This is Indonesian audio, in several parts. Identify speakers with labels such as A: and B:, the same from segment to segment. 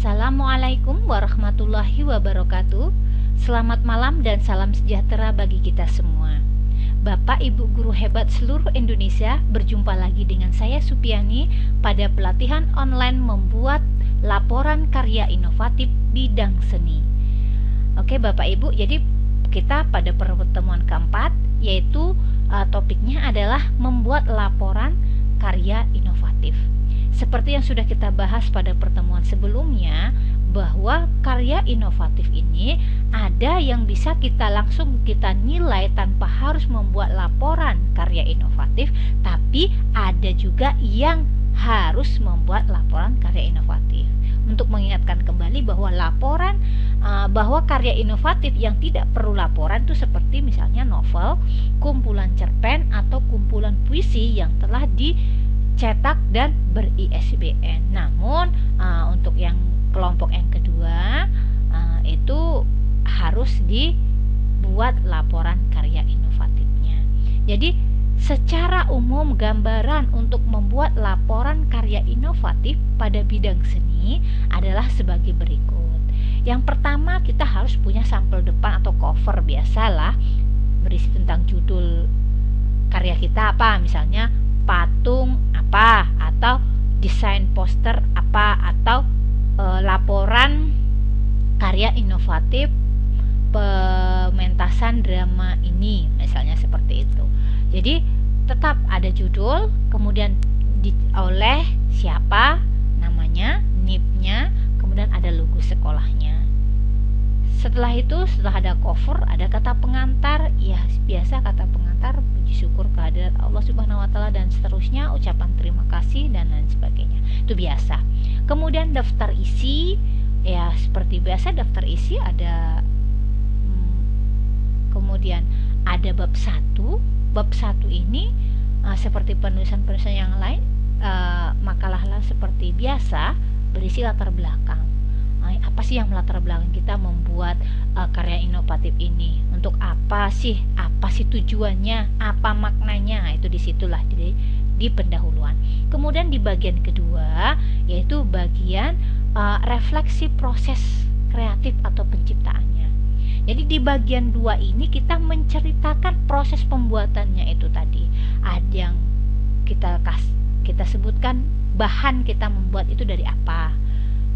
A: Assalamualaikum warahmatullahi wabarakatuh. Selamat malam dan salam sejahtera bagi kita semua. Bapak Ibu guru hebat seluruh Indonesia, berjumpa lagi dengan saya Supiani pada pelatihan online membuat laporan karya inovatif bidang seni. Oke Bapak Ibu, jadi kita pada pertemuan keempat, yaitu topiknya adalah membuat laporan karya inovatif. Seperti yang sudah kita bahas pada pertemuan sebelumnya, bahwa karya inovatif ini ada yang bisa kita langsung kita nilai tanpa harus membuat laporan karya inovatif, tapi ada juga yang harus membuat laporan karya inovatif. Untuk mengingatkan kembali bahwa bahwa karya inovatif yang tidak perlu laporan itu seperti misalnya novel, kumpulan cerpen atau kumpulan puisi yang telah dicetak dan ber-ISBN. Namun untuk yang kelompok yang kedua itu harus dibuat laporan karya inovatifnya. Jadi secara umum gambaran untuk membuat laporan karya inovatif pada bidang seni adalah sebagai berikut. Yang pertama, kita harus punya sampel depan atau cover, biasalah berisi tentang judul karya kita apa, misalnya patung apa, atau desain poster apa, atau laporan karya inovatif pementasan drama ini, misalnya seperti itu. Jadi tetap ada judul, kemudian oleh siapa, namanya, NIP-nya, kemudian ada logo sekolahnya. Setelah itu, setelah ada cover, ada kata pengantar, ya biasa kata pengantar, puji syukur kehadirat Allah Subhanahu wa taala dan seterusnya, ucapan terima kasih dan lain sebagainya. Itu biasa. Kemudian daftar isi, ya seperti biasa daftar isi ada kemudian ada bab 1. Bab 1 ini seperti penulisan-penulisan yang lain, makalah-makalah seperti biasa berisi latar belakang. Apa sih yang melatar belakang kita membuat karya inovatif ini? Untuk apa sih? Apa sih tujuannya? Apa maknanya? Itu disitulah di pendahuluan. Kemudian di bagian kedua, yaitu bagian refleksi proses kreatif atau penciptaannya. Jadi di bagian 2 ini kita menceritakan proses pembuatannya itu tadi. Ada yang kita sebutkan bahan kita membuat itu dari apa,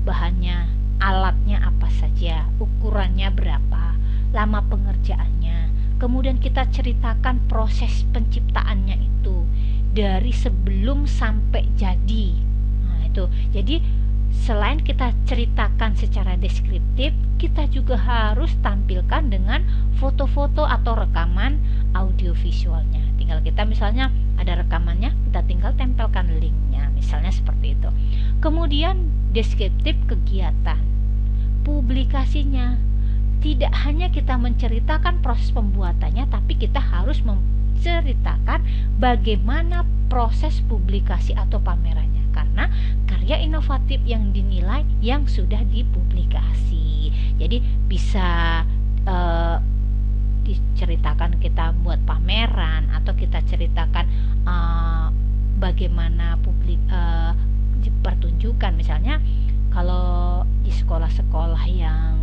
A: bahannya, alatnya apa saja, ukurannya berapa, lama pengerjaannya. Kemudian kita ceritakan proses penciptaannya itu dari sebelum sampai jadi. Nah, itu. Jadi selain kita ceritakan secara deskriptif, kita juga harus tampilkan dengan foto-foto atau rekaman audiovisualnya. Tinggal kita misalnya ada rekamannya, kita tinggal tempelkan linknya, misalnya seperti itu. Kemudian deskriptif kegiatan, publikasinya. Tidak hanya kita menceritakan proses pembuatannya, tapi kita harus menceritakan bagaimana proses publikasi atau pamerannya, karena karya inovatif yang dinilai yang sudah dipublikasi. Jadi bisa diceritakan kita buat pameran, atau kita ceritakan bagaimana pertunjukan, misalnya kalau di sekolah-sekolah yang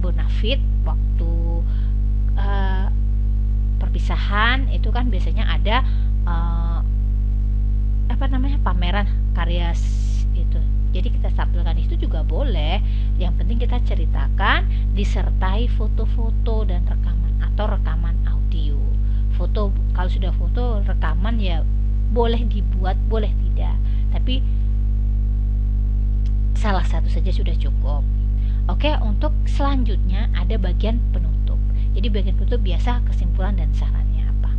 A: bonafit waktu perpisahan itu kan biasanya ada pameran karya itu. Jadi kita tampilkan itu juga boleh. Yang penting kita ceritakan disertai foto-foto dan rekaman atau rekaman audio. Foto, kalau sudah foto, rekaman ya boleh dibuat, boleh tidak. Tapi salah satu saja sudah cukup. Oke, untuk selanjutnya ada bagian penutup. Jadi bagian penutup biasa kesimpulan dan sarannya apa.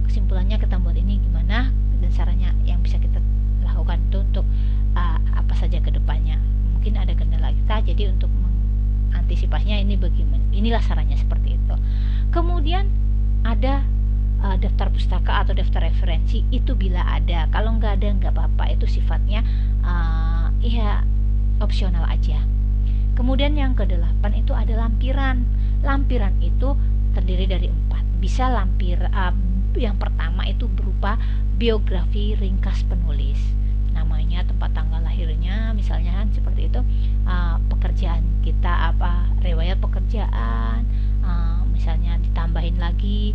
A: Kesimpulannya kita buat ini gimana, dan sarannya yang bisa kita lakukan itu untuk apa saja ke depannya. Mungkin ada kendala kita, jadi untuk mengantisipasinya ini bagaimana. Inilah sarannya seperti itu. Kemudian ada daftar pustaka atau daftar referensi, itu bila ada. Kalau nggak ada nggak apa-apa, itu sifatnya opsional aja. Kemudian yang ke-8 itu ada lampiran. Lampiran itu terdiri dari 4. Bisa yang pertama itu berupa biografi ringkas penulis, namanya, tempat tanggal lahirnya, misalnya seperti itu, kita riwayat pekerjaan, misalnya ditambahin lagi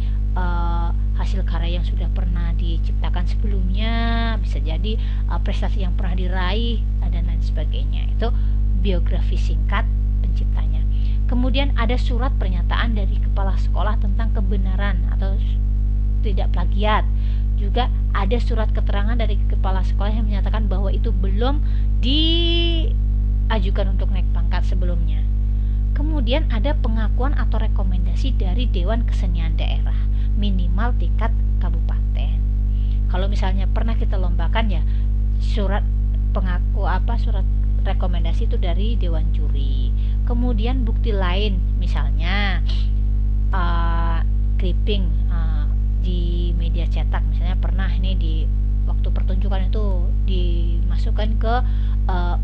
A: hasil karya yang sudah pernah diciptakan sebelumnya, bisa jadi prestasi yang pernah diraih dan lain sebagainya. Itu biografi singkat penciptanya. Kemudian ada surat pernyataan dari kepala sekolah tentang kebenaran atau tidak plagiat. Juga ada surat keterangan dari kepala sekolah yang menyatakan bahwa itu belum diajukan untuk naik pangkat sebelumnya. Kemudian ada pengakuan atau rekomendasi dari Dewan Kesenian Daerah, minimal tingkat kabupaten. Kalau misalnya pernah kita lombakan ya, surat surat rekomendasi itu dari Dewan Juri. Kemudian bukti lain, misalnya clipping di media cetak, misalnya pernah ini di waktu pertunjukan itu dimasukkan ke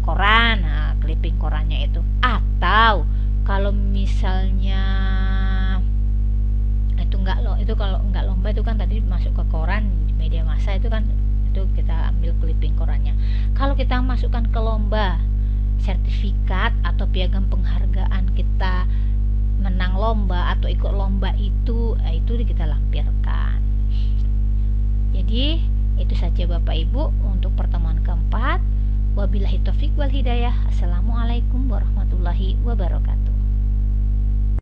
A: koran, clipping korannya itu. Atau kalau misalnya kalau nggak lomba itu kan tadi masuk ke koran di media massa, itu kan itu kita ambil clipping korannya. Kalau kita masukkan ke lomba, sertifikat atau piagam penghargaan kita menang lomba atau ikut lomba itu kita lampirkan. Jadi itu saja Bapak Ibu untuk pertemuan keempat. Wabillahi taufik wal hidayah. Assalamualaikum warahmatullahi wabarakatuh.